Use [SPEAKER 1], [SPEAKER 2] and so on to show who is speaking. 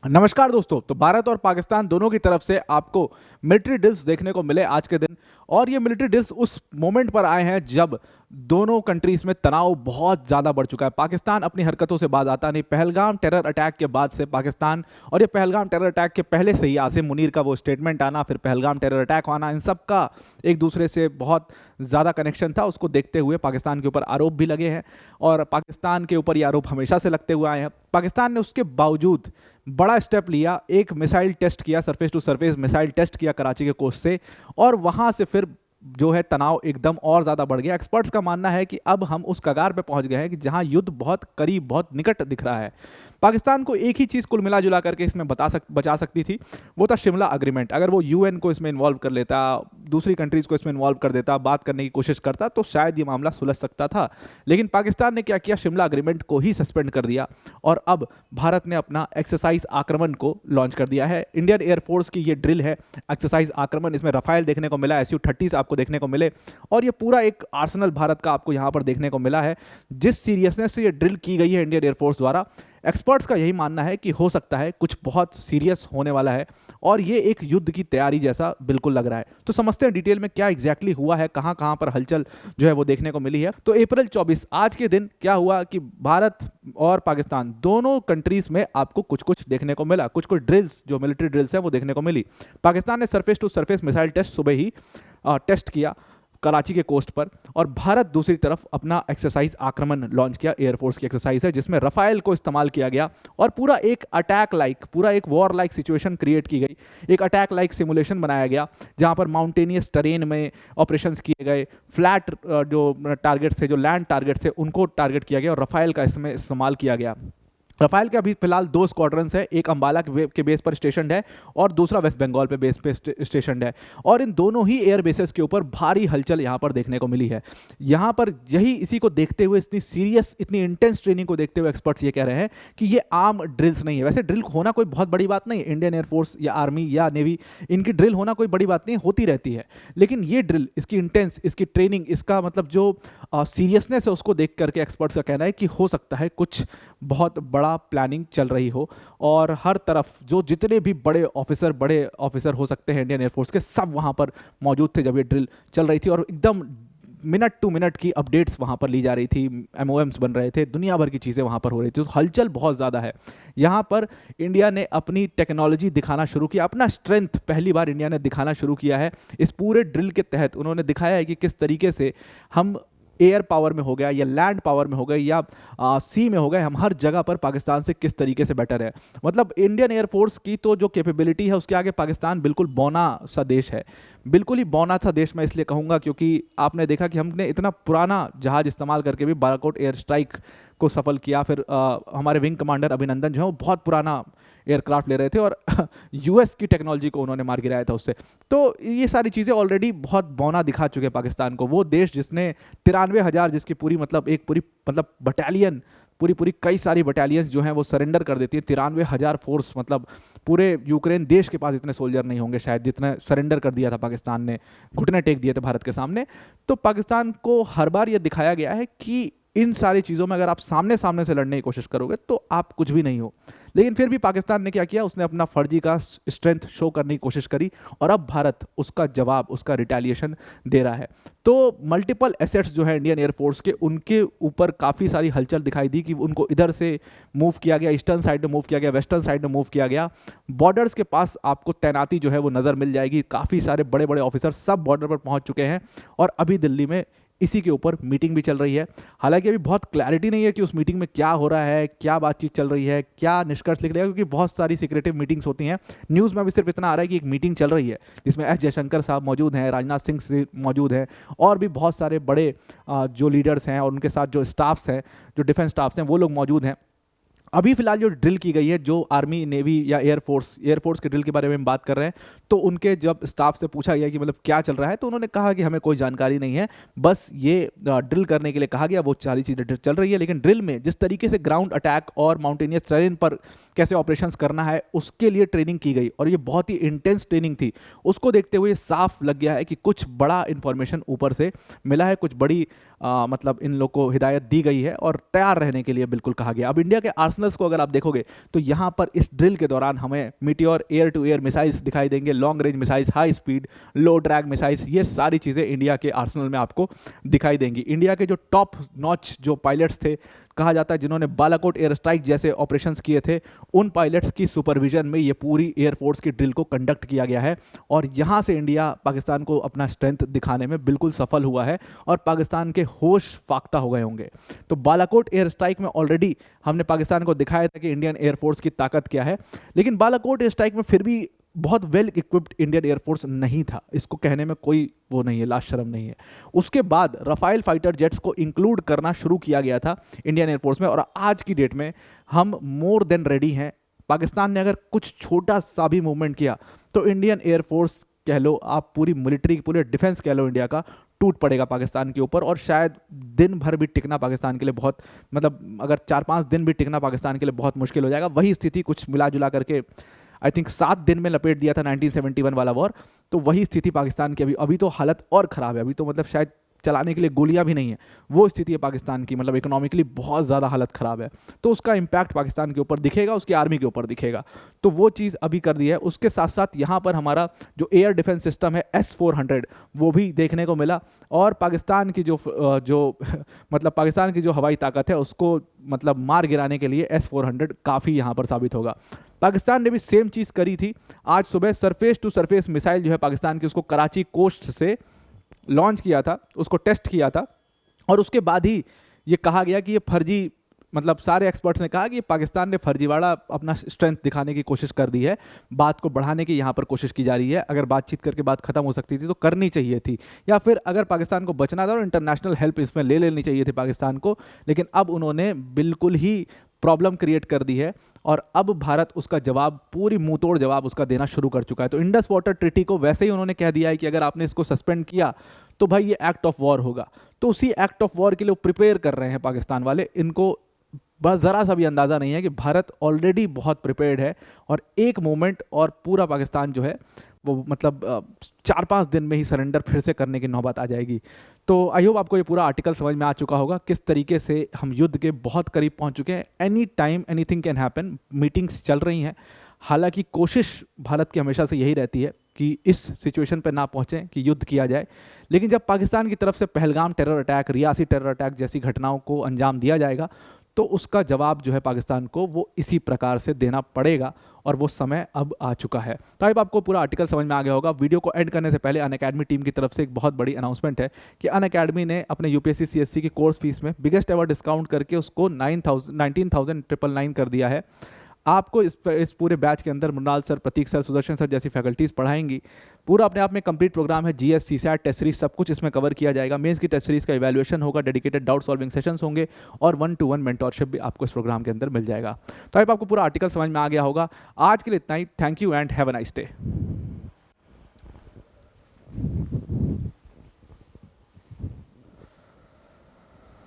[SPEAKER 1] नमस्कार दोस्तों। तो भारत और पाकिस्तान दोनों की तरफ से आपको मिलिट्री ड्रिल्स देखने को मिले आज के दिन। और ये मिलिट्री ड्रिल्स उस मोमेंट पर आए हैं जब दोनों कंट्रीज में तनाव बहुत ज़्यादा बढ़ चुका है। पाकिस्तान अपनी हरकतों से बाज आता नहीं। पहलगाम टेरर अटैक के बाद से पाकिस्तान, और ये पहलगाम टेरर अटैक के पहले से ही आसिम मुनीर का वो स्टेटमेंट आना, फिर पहलगाम टेरर अटैक आना, इन सब का एक दूसरे से बहुत ज़्यादा कनेक्शन था। उसको देखते हुए पाकिस्तान के ऊपर आरोप भी लगे हैं और पाकिस्तान के ऊपर ये आरोप हमेशा से लगते हुए आए हैं। पाकिस्तान ने उसके बावजूद बड़ा स्टेप लिया, एक मिसाइल टेस्ट किया, surface to surface missile test किया कराची के कोस्ट से, और वहां से फिर जो है तनाव एकदम और ज़्यादा बढ़ गया। एक्सपर्ट्स का मानना है कि अब हम उस कगार पे पहुंच गए हैं कि जहां युद्ध बहुत करीब, बहुत निकट दिख रहा है। पाकिस्तान को एक ही चीज़ कुल मिला जुला करके इसमें बचा सकती थी, वो था शिमला अग्रीमेंट। अगर वो यूएन को इसमें इन्वॉल्व कर लेता, दूसरी कंट्रीज़ को इसमें इन्वॉल्व कर देता, बात करने की कोशिश करता, तो शायद ये मामला सुलझ सकता था। लेकिन पाकिस्तान ने क्या किया, शिमला अग्रीमेंट को ही सस्पेंड कर दिया और अब भारत ने अपना एक्सरसाइज आक्रमण को लॉन्च कर दिया है। इंडियन एयरफोर्स की ये ड्रिल है एक्सरसाइज आक्रमण। इसमें रफाइल देखने को मिला, SU-30 आपको देखने को मिले, और ये पूरा एक आर्सेनल भारत का आपको यहाँ पर देखने को मिला है। जिस सीरियसनेस से ये ड्रिल की गई है इंडियन एयरफोर्स द्वारा, एक्सपर्ट्स का यही मानना है कि हो सकता है कुछ बहुत सीरियस होने वाला है और ये एक युद्ध की तैयारी जैसा बिल्कुल लग रहा है। तो समझते हैं डिटेल में क्या एग्जैक्टली हुआ है, कहां कहां पर हलचल जो है वो देखने को मिली है। तो अप्रैल 24 आज के दिन क्या हुआ कि भारत और पाकिस्तान दोनों कंट्रीज में आपको कुछ कुछ देखने को मिला, कुछ कुछ ड्रिल्स, जो मिलिट्री ड्रिल्स है वो देखने को मिली। पाकिस्तान ने surface to surface missile test सुबह ही टेस्ट किया कराची के कोस्ट पर, और भारत दूसरी तरफ अपना एक्सरसाइज आक्रमण लॉन्च किया। एयरफोर्स की एक्सरसाइज है जिसमें रफाइल को इस्तेमाल किया गया और पूरा एक अटैक लाइक, पूरा एक वॉर लाइक सिचुएशन क्रिएट की गई। एक अटैक लाइक सिमुलेशन बनाया गया जहां पर माउंटेनियस टेरेन में ऑपरेशंस किए गए, फ्लैट जो टारगेट्स थे, जो लैंड टारगेट्स थे, उनको टारगेट किया गया और रफाइल का इसमें इस्तेमाल किया गया। रफाल के अभी फिलहाल 2 स्क्वाड्रंस है, एक अंबाला के बेस पर स्टेशन है और दूसरा वेस्ट बंगाल पे बेस पे स्टेशन है, और इन दोनों ही एयर बेसेस के ऊपर भारी हलचल यहाँ पर देखने को मिली है। यहाँ पर यही इसी को देखते हुए, इतनी सीरियस, इतनी इंटेंस ट्रेनिंग को देखते हुए एक्सपर्ट्स ये कह रहे हैं कि ये आम ड्रिल्स नहीं है। वैसे ड्रिल होना कोई बहुत बड़ी बात नहीं है, इंडियन एयरफोर्स या आर्मी या नेवी, इनकी ड्रिल होना कोई बड़ी बात नहीं, होती रहती है। लेकिन ये ड्रिल, इसकी इंटेंस, इसकी ट्रेनिंग, इसका मतलब जो सीरियसनेस है, उसको देख करके एक्सपर्ट्स का कहना है कि हो सकता है कुछ बहुत बड़ा प्लानिंग चल रही हो। और हर तरफ जो जितने भी बड़े ऑफिसर हो सकते हैं इंडियन एयरफोर्स के, सब वहाँ पर मौजूद थे जब ये ड्रिल चल रही थी, और एकदम मिनट टू मिनट की अपडेट्स वहाँ पर ली जा रही थी, MOMs बन रहे थे, दुनिया भर की चीज़ें वहाँ पर हो रही थी। तो हलचल बहुत ज़्यादा है। यहाँ पर इंडिया ने अपनी टेक्नोलॉजी दिखाना शुरू किया, अपना स्ट्रेंथ पहली बार इंडिया ने दिखाना शुरू किया है। इस पूरे ड्रिल के तहत उन्होंने दिखाया है कि किस तरीके से हम एयर पावर में हो गया या लैंड पावर में हो गए या सी में हो गए, हम हर जगह पर पाकिस्तान से किस तरीके से बेटर है। मतलब इंडियन एयरफोर्स की तो जो कैपेबिलिटी है उसके आगे पाकिस्तान बिल्कुल बौना सा देश है। बिल्कुल ही बौना सा देश मैं इसलिए कहूँगा क्योंकि आपने देखा कि हमने इतना पुराना जहाज़ इस्तेमाल करके भी बालाकोट एयर स्ट्राइक को सफल किया। फिर हमारे विंग कमांडर अभिनंदन जो है वो बहुत पुराना एयरक्राफ्ट ले रहे थे और US की टेक्नोलॉजी को उन्होंने मार गिराया था उससे। तो ये सारी चीज़ें ऑलरेडी बहुत बौना दिखा चुके हैं पाकिस्तान को। वो देश जिसने 93,000, जिसकी पूरी मतलब एक पूरी मतलब बटालियन, पूरी कई सारी बटालियंस जो हैं वो सरेंडर कर देती है। 93,000 फोर्स, मतलब पूरे यूक्रेन देश के पास इतने सोल्जर नहीं होंगे शायद जितने सरेंडर कर दिया था पाकिस्तान ने, घुटने टेक दिए थे भारत के सामने। तो पाकिस्तान को हर बार ये दिखाया गया है कि इन सारी चीज़ों में अगर आप सामने सामने से लड़ने की कोशिश करोगे तो आप कुछ भी नहीं हो। लेकिन फिर भी पाकिस्तान ने क्या किया, उसने अपना फर्जी का स्ट्रेंथ शो करने की कोशिश करी और अब भारत उसका जवाब, उसका रिटेलिएशन दे रहा है। तो मल्टीपल एसेट्स जो है इंडियन एयरफोर्स के, उनके ऊपर काफ़ी सारी हलचल दिखाई दी कि उनको इधर से मूव किया गया, ईस्टर्न साइड में मूव किया गया, वेस्टर्न साइड में मूव किया गया। बॉर्डर्स के पास आपको तैनाती जो है वो नज़र मिल जाएगी। काफ़ी सारे बड़े बड़े ऑफिसर सब बॉर्डर पर पहुंच चुके हैं और अभी दिल्ली में इसी के ऊपर मीटिंग भी चल रही है। हालांकि अभी बहुत क्लैरिटी नहीं है कि उस मीटिंग में क्या हो रहा है, क्या बातचीत चल रही है, क्या निष्कर्ष निकलेगा, क्योंकि बहुत सारी सीक्रेटिव मीटिंग्स होती हैं। न्यूज़ में भी सिर्फ इतना आ रहा है कि एक मीटिंग चल रही है जिसमें S जयशंकर साहब मौजूद हैं, राजनाथ सिंह मौजूद हैं, और भी बहुत सारे बड़े जो लीडर्स हैं और उनके साथ जो स्टाफ्स हैं, जो डिफेंस स्टाफ्स हैं, वो लोग मौजूद हैं। अभी फिलहाल जो ड्रिल की गई है, जो आर्मी, नेवी या एयरफोर्स के ड्रिल के बारे में हम बात कर रहे हैं, तो उनके जब स्टाफ से पूछा गया कि मतलब क्या चल रहा है, तो उन्होंने कहा कि हमें कोई जानकारी नहीं है, बस ये ड्रिल करने के लिए कहा गया, वो सारी चीज़ें चल रही है। लेकिन ड्रिल में जिस तरीके से ग्राउंड अटैक और माउंटेनियस टेरेन पर कैसे ऑपरेशंस करना है, उसके लिए ट्रेनिंग की गई और ये बहुत ही इंटेंस ट्रेनिंग थी। उसको देखते हुए साफ लग गया है कि कुछ बड़ा इन्फॉर्मेशन ऊपर से मिला है, कुछ बड़ी मतलब इन लोग को हिदायत दी गई है और तैयार रहने के लिए बिल्कुल कहा गया। अब इंडिया के आर्सेनल आर्सनल्स को अगर आप देखोगे तो यहाँ पर इस ड्रिल के दौरान हमें Meteor air to air missiles दिखाई देंगे, long range missiles, high speed low drag missiles, ये सारी चीज़ें इंडिया के आर्सनल में आपको दिखाई देंगी। इंडिया के जो टॉप नॉच जो पायलट्स थे, कहा जाता है जिन्होंने बालाकोट एयर स्ट्राइक जैसे ऑपरेशंस किए थे, उन पायलट्स की सुपरविजन में ये पूरी एयरफोर्स की ड्रिल को कंडक्ट किया गया है और यहाँ से इंडिया पाकिस्तान को अपना स्ट्रेंथ दिखाने में बिल्कुल सफल हुआ है और पाकिस्तान के होश फाख्ता हो गए होंगे। तो बालाकोट एयर स्ट्राइक में ऑलरेडी हमने पाकिस्तान को दिखाया था कि इंडियन एयरफोर्स की ताकत क्या है, लेकिन बालाकोट एयर स्ट्राइक में फिर भी बहुत वेल इक्विप्ड इंडियन एयरफोर्स नहीं था, इसको कहने में कोई वो नहीं है, लाज शर्म नहीं है। उसके बाद रफाइल फाइटर जेट्स को इंक्लूड करना शुरू किया गया था इंडियन एयरफोर्स में और आज की डेट में हम मोर देन रेडी हैं। पाकिस्तान ने अगर कुछ छोटा सा भी मूवमेंट किया तो इंडियन एयरफोर्स कह लो, आप पूरी मिलिट्री पूरे डिफेंस कह लो, इंडिया का टूट पड़ेगा पाकिस्तान के ऊपर और शायद दिन भर भी टिकना पाकिस्तान के लिए बहुत, मतलब अगर 4-5 दिन भी टिकना पाकिस्तान के लिए बहुत मुश्किल हो जाएगा। वही स्थिति कुछ मिला जुला करके आई थिंक 7 दिन में लपेट दिया था 1971 वाला वॉर, तो वही स्थिति पाकिस्तान की अभी तो हालत और ख़राब है। अभी तो मतलब शायद चलाने के लिए गोलियां भी नहीं है, वो स्थिति है पाकिस्तान की, मतलब इकोनॉमिकली बहुत ज़्यादा हालत ख़राब है। तो उसका इम्पैक्ट पाकिस्तान के ऊपर दिखेगा, उसकी आर्मी के ऊपर दिखेगा, तो वो चीज़ अभी कर दी है। उसके साथ साथ यहाँ पर हमारा जो एयर डिफेंस सिस्टम है S-400 वो भी देखने को मिला और पाकिस्तान की जो मतलब पाकिस्तान की जो हवाई ताकत है उसको मतलब मार गिराने के लिए S-400 काफ़ी यहाँ पर साबित होगा। पाकिस्तान ने भी सेम चीज़ करी थी। आज सुबह सरफेस टू सरफेस मिसाइल जो है पाकिस्तान की, उसको कराची कोस्ट से लॉन्च किया था, उसको टेस्ट किया था और उसके बाद ही ये कहा गया कि ये फर्जी, मतलब सारे एक्सपर्ट्स ने कहा कि पाकिस्तान ने फर्जीवाड़ा अपना स्ट्रेंथ दिखाने की कोशिश कर दी है, बात को बढ़ाने की यहाँ पर कोशिश की जा रही है। अगर बातचीत करके बात खत्म हो सकती थी तो करनी चाहिए थी, या फिर अगर पाकिस्तान को बचना था और इंटरनेशनल हेल्प इसमें ले लेनी चाहिए थी पाकिस्तान को, लेकिन अब उन्होंने बिल्कुल ही प्रॉब्लम क्रिएट कर दी है और अब भारत उसका जवाब, पूरी मुंहतोड़ जवाब उसका देना शुरू कर चुका है। तो इंडस वाटर ट्रीटी को वैसे ही उन्होंने कह दिया है कि अगर आपने इसको सस्पेंड किया तो भाई ये एक्ट ऑफ वॉर होगा। तो उसी एक्ट ऑफ वॉर के लिए वो प्रिपेयर कर रहे हैं पाकिस्तान वाले। इनको बस ज़रा सा भी अंदाज़ा नहीं है कि भारत ऑलरेडी बहुत प्रिपेयर्ड है और एक मोमेंट और पूरा पाकिस्तान जो है वो मतलब 4-5 दिन में ही सरेंडर फिर से करने की नौबत आ जाएगी। तो आई होप आपको ये पूरा आर्टिकल समझ में आ चुका होगा किस तरीके से हम युद्ध के बहुत करीब पहुंच चुके हैं। Any time anything can happen, meetings चल रही हैं। हालांकि कोशिश भारत की हमेशा से यही रहती है कि इस सिचुएशन पर ना पहुँचें कि युद्ध किया जाए, लेकिन जब पाकिस्तान की तरफ से Pahalgam terror attack, Reasi terror attack जैसी घटनाओं को अंजाम दिया जाएगा तो उसका जवाब जो है पाकिस्तान को वो इसी प्रकार से देना पड़ेगा और वो समय अब आ चुका है। तो अब आपको पूरा आर्टिकल समझ में आ गया होगा। वीडियो को एंड करने से पहले अनअकैडमी टीम की तरफ से एक बहुत बड़ी अनाउंसमेंट है कि अनअकैडमी ने अपने यूपीएससी सीएससी की कोर्स फीस में बिगेस्ट एवर डिस्काउंट करके उसको 19,999 कर दिया है। आपको इस पूरे बैच के अंदर मृणाल सर, प्रतीक सर, सुदर्शन सर जैसी फैकल्टीज़ पढ़ाएंगी। पूरा अपने आप में कंप्लीट प्रोग्राम है। जीएस, सीसैट, टेस्ट सीरीज सब कुछ इसमें कवर किया जाएगा। मेंस की टेस्ट सीरीज का इवैल्यूएशन होगा, डेडिकेटेड डाउट सॉल्विंग सेशंस होंगे और 1-to-1 मेंटोरशिप भी आपको इस प्रोग्राम के अंदर मिल जाएगा। तो अब आपको पूरा आर्टिकल समझ में आ गया होगा। आज के लिए इतना ही। Thank you and have a nice day.